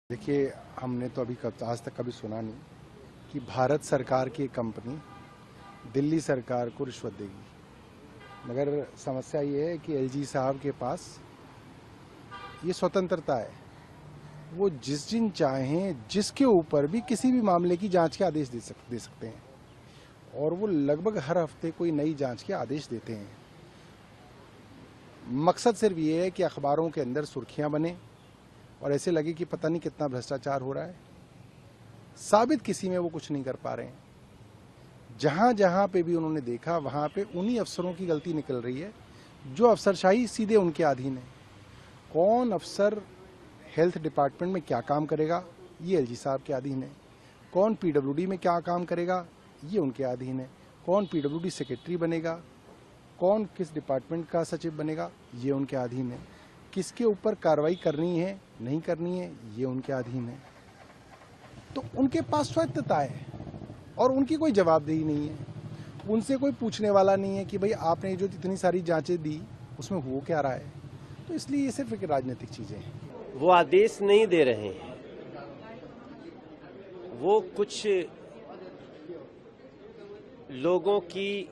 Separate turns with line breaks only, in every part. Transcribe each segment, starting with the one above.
देखिए, हमने तो अभी आज तक कभी सुना नहीं कि भारत सरकार की एक कंपनी दिल्ली सरकार को रिश्वत देगी। मगर समस्या ये है कि एलजी साहब के पास ये स्वतंत्रता है, वो जिस दिन चाहें जिसके ऊपर भी किसी भी मामले की जांच के आदेश दे सकते हैं और वो लगभग हर हफ्ते कोई नई जांच के आदेश देते हैं। मकसद सिर्फ ये है कि अखबारों के अंदर सुर्खियां बने और ऐसे लगे कि पता नहीं कितना भ्रष्टाचार हो रहा है। साबित किसी में वो कुछ नहीं कर पा रहे हैं। जहां जहां पे भी उन्होंने देखा वहां पे उन्हीं अफसरों की गलती निकल रही है जो अफसरशाही सीधे उनके अधीन है। कौन अफसर हेल्थ डिपार्टमेंट में क्या काम करेगा ये एलजी साहब के अधीन है। कौन पीडब्ल्यूडी में क्या काम करेगा ये उनके अधीन है। कौन पीडब्ल्यूडी सेक्रेटरी बनेगा, कौन किस डिपार्टमेंट का सचिव बनेगा ये उनके अधीन है। किसके ऊपर कार्रवाई करनी है नहीं करनी है ये उनके अधीन है। तो उनके पास स्वायत्तता है और उनकी कोई जवाबदेही नहीं है। उनसे कोई पूछने वाला नहीं है कि भाई आपने जो इतनी सारी जांचें दी उसमें हो क्या रहा है। तो इसलिए ये सिर्फ एक राजनीतिक चीजें हैं।
वो आदेश नहीं दे रहे हैं, वो कुछ लोगों की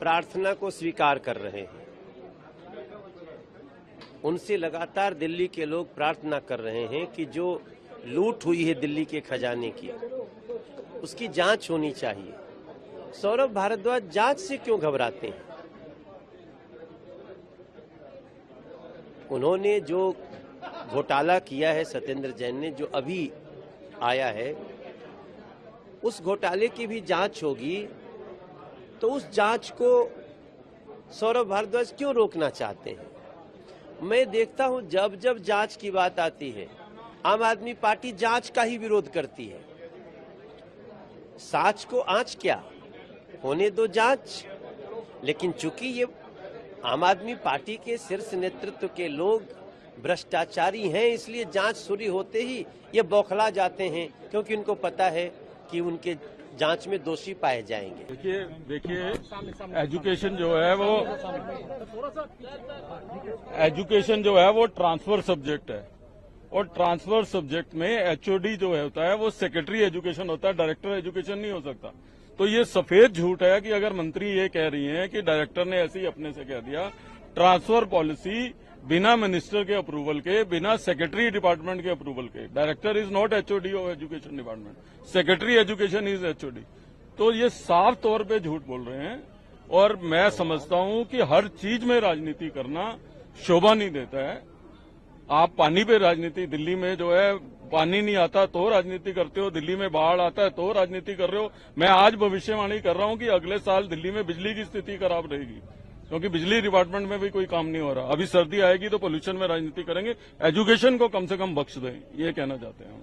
प्रार्थना को स्वीकार कर रहे हैं। उनसे लगातार दिल्ली के लोग प्रार्थना कर रहे हैं कि जो लूट हुई है दिल्ली के खजाने की उसकी जांच होनी चाहिए। सौरभ भारद्वाज जांच से क्यों घबराते हैं? उन्होंने जो घोटाला किया है सत्येंद्र जैन ने, जो अभी आया है, उस घोटाले की भी जांच होगी। तो उस जांच को सौरभ भारद्वाज क्यों रोकना चाहते हैं? मैं देखता हूं जब जब जांच की बात आती है आम आदमी पार्टी जांच का ही विरोध करती है। साच को आंच क्या, होने दो जांच। लेकिन चूंकि ये आम आदमी पार्टी के शीर्ष नेतृत्व के लोग भ्रष्टाचारी हैं, इसलिए जांच शुरू होते ही ये बौखला जाते हैं, क्योंकि उनको पता है कि उनके जांच में दोषी पाए जाएंगे।
देखिए एजुकेशन जो है वो ट्रांसफर सब्जेक्ट है और ट्रांसफर सब्जेक्ट में एचओडी जो होता है वो सेक्रेटरी एजुकेशन होता है, डायरेक्टर एजुकेशन नहीं हो सकता। तो ये सफेद झूठ है कि अगर मंत्री ये कह रही हैं कि डायरेक्टर ने ऐसे ही अपने से कह दिया। ट्रांसफर पॉलिसी बिना मिनिस्टर के अप्रूवल के, बिना सेक्रेटरी डिपार्टमेंट के अप्रूवल के, director is not HOD of education department, secretary education is HOD. तो ये साफ तौर पे झूठ बोल रहे हैं और मैं समझता हूं कि हर चीज में राजनीति करना शोभा नहीं देता है। आप पानी पे राजनीति, दिल्ली में जो है पानी नहीं आता तो राजनीति करते हो, दिल्ली में बाढ़ आता है तो राजनीति कर रहे हो। मैं आज भविष्यवाणी कर रहा हूं कि अगले साल दिल्ली में बिजली की स्थिति खराब रहेगी, क्योंकि बिजली डिपार्टमेंट में भी कोई काम नहीं हो रहा। अभी सर्दी आएगी तो पोल्यूशन में राजनीति करेंगे। एजुकेशन को कम से कम बख्श दें, ये कहना चाहते हैं हम।